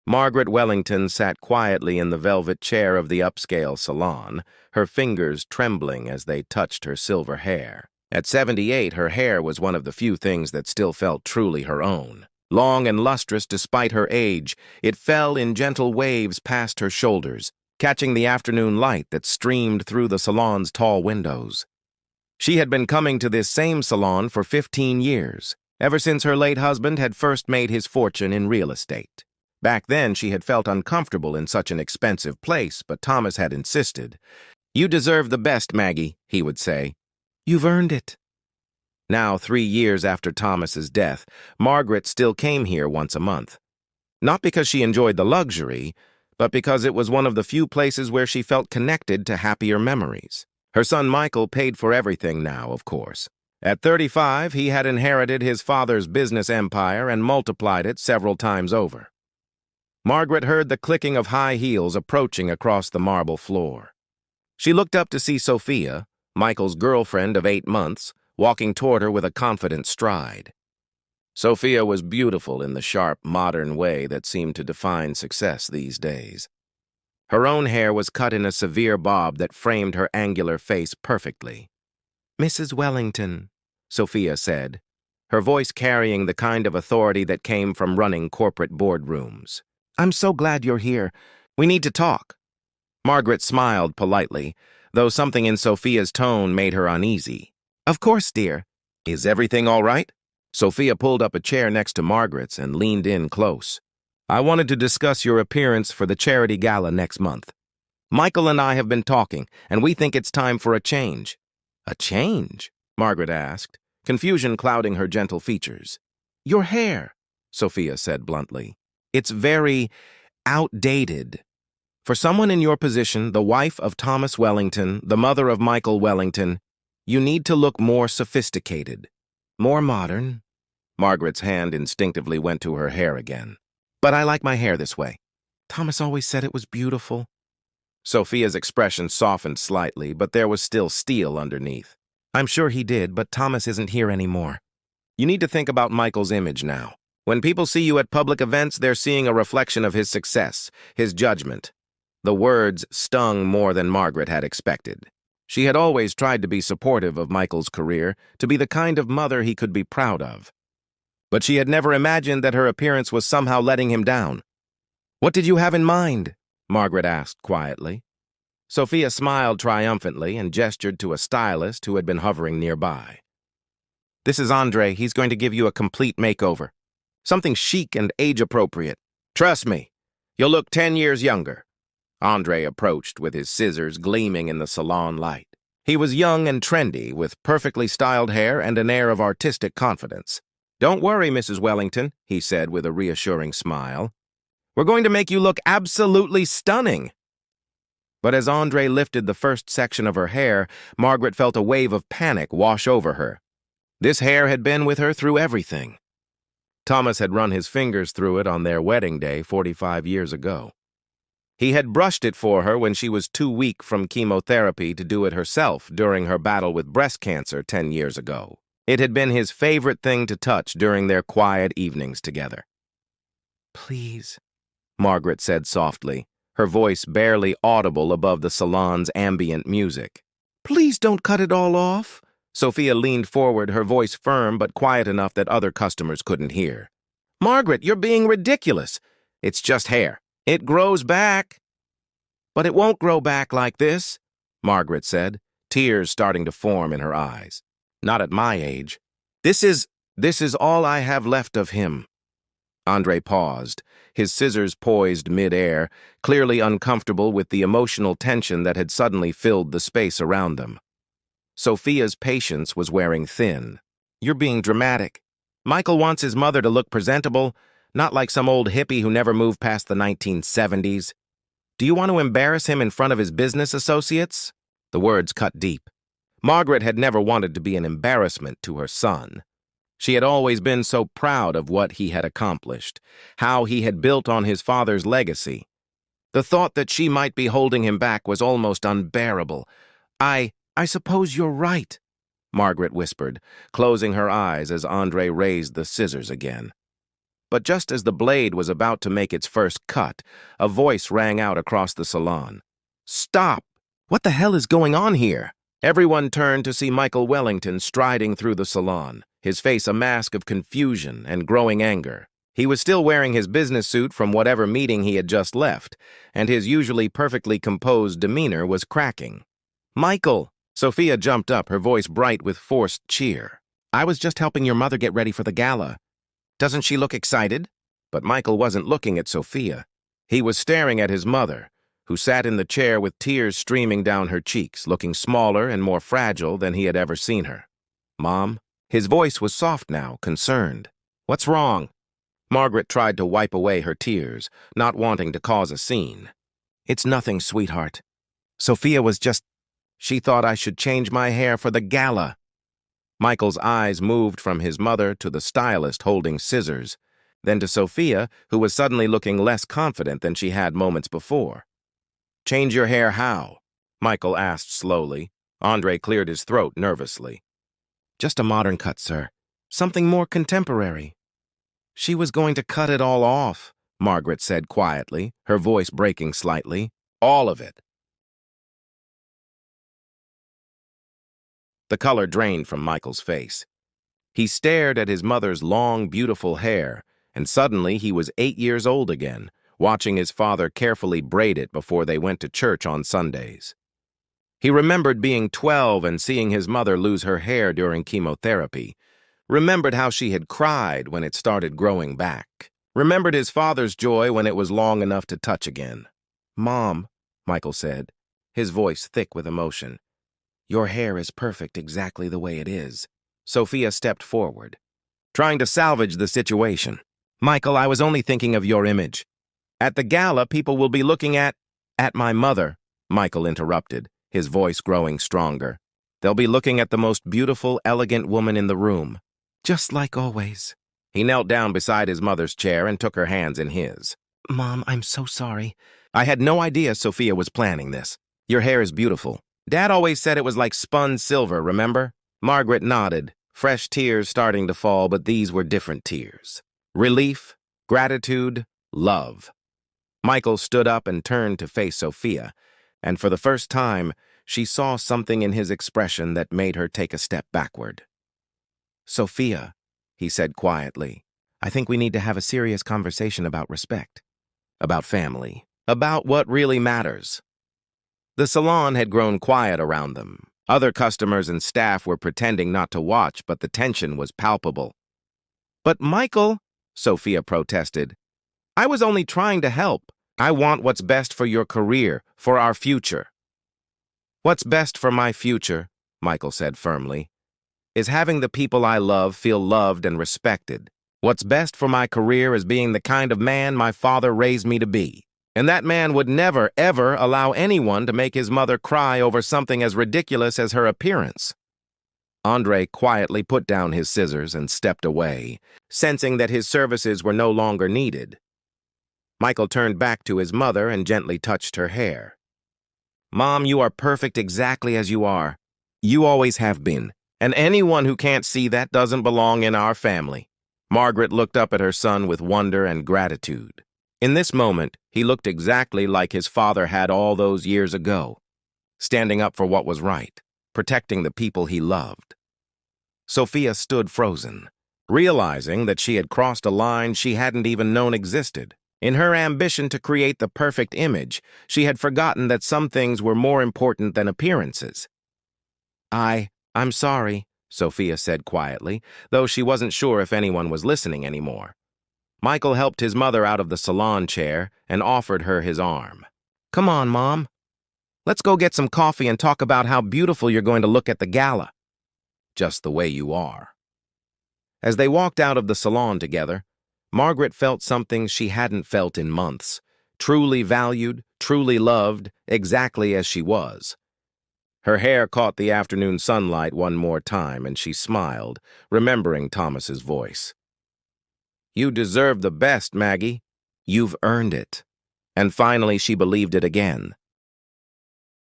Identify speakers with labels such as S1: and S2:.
S1: Margaret Wellington sat quietly in the velvet chair of the upscale salon, her fingers trembling as they touched her silver hair. At 78, her hair was one of the few things that still felt truly her own. Long and lustrous despite her age, it fell in gentle waves past her shoulders, catching the afternoon light that streamed through the salon's tall windows. She had been coming to this same salon for 15 years, ever since her late husband had first made his fortune in real estate. Back then, she had felt uncomfortable in such an expensive place, but Thomas had insisted. "You deserve the best, Maggie," he would say. "You've earned it." Now, 3 years after Thomas's death, Margaret still came here once a month. Not because she enjoyed the luxury, but because it was one of the few places where she felt connected to happier memories. Her son Michael paid for everything now, of course. At 35, he had inherited his father's business empire and multiplied it several times over. Margaret heard the clicking of high heels approaching across the marble floor. She looked up to see Sophia, Michael's girlfriend of 8 months, walking toward her with a confident stride. Sophia was beautiful in the sharp, modern way that seemed to define success these days. Her own hair was cut in a severe bob that framed her angular face perfectly. "Mrs. Wellington," Sophia said, her voice carrying the kind of authority that came from running corporate boardrooms. "I'm so glad you're here. We need to talk." Margaret smiled politely, though something in Sophia's tone made her uneasy. "Of course, dear. Is everything all right?" Sophia pulled up a chair next to Margaret's and leaned in close. "I wanted to discuss your appearance for the charity gala next month. Michael and I have been talking, and we think it's time for a change." "A change?" Margaret asked, confusion clouding her gentle features. "Your hair," Sophia said bluntly. "It's very outdated. For someone in your position, the wife of Thomas Wellington, the mother of Michael Wellington, you need to look more sophisticated, more modern." Margaret's hand instinctively went to her hair again. "But I like my hair this way. Thomas always said it was beautiful." Sophia's expression softened slightly, but there was still steel underneath. "I'm sure he did, but Thomas isn't here anymore. You need to think about Michael's image now. When people see you at public events, they're seeing a reflection of his success, his judgment." The words stung more than Margaret had expected. She had always tried to be supportive of Michael's career, to be the kind of mother he could be proud of. But she had never imagined that her appearance was somehow letting him down. "What did you have in mind?" Margaret asked quietly. Sophia smiled triumphantly and gestured to a stylist who had been hovering nearby. "This is Andre. He's going to give you a complete makeover. Something chic and age-appropriate. Trust me, you'll look 10 years younger." Andre approached with his scissors gleaming in the salon light. He was young and trendy, with perfectly styled hair and an air of artistic confidence. "Don't worry, Mrs. Wellington," he said with a reassuring smile. "We're going to make you look absolutely stunning." But as Andre lifted the first section of her hair, Margaret felt a wave of panic wash over her. This hair had been with her through everything. Thomas had run his fingers through it on their wedding day 45 years ago. He had brushed it for her when she was too weak from chemotherapy to do it herself during her battle with breast cancer 10 years ago. It had been his favorite thing to touch during their quiet evenings together. "Please," Margaret said softly, her voice barely audible above the salon's ambient music. "Please don't cut it all off." Sophia leaned forward, her voice firm but quiet enough that other customers couldn't hear. "Margaret, you're being ridiculous. It's just hair. It grows back." "But it won't grow back like this," Margaret said, tears starting to form in her eyes. "Not at my age. This is all I have left of him." Andre paused, his scissors poised mid-air, clearly uncomfortable with the emotional tension that had suddenly filled the space around them. Sophia's patience was wearing thin. "You're being dramatic. Michael wants his mother to look presentable, not like some old hippie who never moved past the 1970s. Do you want to embarrass him in front of his business associates?" The words cut deep. Margaret had never wanted to be an embarrassment to her son. She had always been so proud of what he had accomplished, how he had built on his father's legacy. The thought that she might be holding him back was almost unbearable. I suppose you're right," Margaret whispered, closing her eyes as Andre raised the scissors again. But just as the blade was about to make its first cut, a voice rang out across the salon. "Stop! What the hell is going on here?" Everyone turned to see Michael Wellington striding through the salon, his face a mask of confusion and growing anger. He was still wearing his business suit from whatever meeting he had just left, and his usually perfectly composed demeanor was cracking. "Michael!" Sophia jumped up, her voice bright with forced cheer. "I was just helping your mother get ready for the gala. Doesn't she look excited?" But Michael wasn't looking at Sophia. He was staring at his mother, who sat in the chair with tears streaming down her cheeks, looking smaller and more fragile than he had ever seen her. "Mom?" His voice was soft now, concerned. "What's wrong?" Margaret tried to wipe away her tears, not wanting to cause a scene. "It's nothing, sweetheart. Sophia was just... She thought I should change my hair for the gala." Michael's eyes moved from his mother to the stylist holding scissors, then to Sophia, who was suddenly looking less confident than she had moments before. "Change your hair how?" Michael asked slowly. Andre cleared his throat nervously. "Just a modern cut, sir. Something more contemporary." "She was going to cut it all off," Margaret said quietly, her voice breaking slightly. "All of it." The color drained from Michael's face. He stared at his mother's long, beautiful hair, and suddenly he was 8 years old again, watching his father carefully braid it before they went to church on Sundays. He remembered being 12 and seeing his mother lose her hair during chemotherapy, remembered how she had cried when it started growing back, remembered his father's joy when it was long enough to touch again. "Mom," Michael said, his voice thick with emotion, "your hair is perfect exactly the way it is." Sophia stepped forward, trying to salvage the situation. "Michael, I was only thinking of your image. At the gala, people will be looking at my mother," Michael interrupted, his voice growing stronger. "They'll be looking at the most beautiful, elegant woman in the room. Just like always." He knelt down beside his mother's chair and took her hands in his. "Mom, I'm so sorry. I had no idea Sophia was planning this. Your hair is beautiful. Dad always said it was like spun silver, remember?" Margaret nodded, fresh tears starting to fall, but these were different tears. Relief, gratitude, love. Michael stood up and turned to face Sophia, and for the first time, she saw something in his expression that made her take a step backward. "Sophia," he said quietly, "I think we need to have a serious conversation about respect, about family, about what really matters." The salon had grown quiet around them. Other customers and staff were pretending not to watch, but the tension was palpable. "But Michael," Sophia protested, "I was only trying to help. I want what's best for your career, for our future." "What's best for my future," Michael said firmly, "is having the people I love feel loved and respected. What's best for my career is being the kind of man my father raised me to be. And that man would never, ever allow anyone to make his mother cry over something as ridiculous as her appearance." Andre quietly put down his scissors and stepped away, sensing that his services were no longer needed. Michael turned back to his mother and gently touched her hair. "Mom, you are perfect exactly as you are. You always have been. And anyone who can't see that doesn't belong in our family." Margaret looked up at her son with wonder and gratitude. In this moment, he looked exactly like his father had all those years ago, standing up for what was right, protecting the people he loved. Sophia stood frozen, realizing that she had crossed a line she hadn't even known existed. In her ambition to create the perfect image, she had forgotten that some things were more important than appearances. I'm sorry," Sophia said quietly, though she wasn't sure if anyone was listening anymore. Michael helped his mother out of the salon chair and offered her his arm. "Come on, Mom. Let's go get some coffee and talk about how beautiful you're going to look at the gala. Just the way you are." As they walked out of the salon together, Margaret felt something she hadn't felt in months, truly valued, truly loved, exactly as she was. Her hair caught the afternoon sunlight one more time, and she smiled, remembering Thomas's voice. "You deserve the best, Maggie. You've earned it." And finally she believed it again.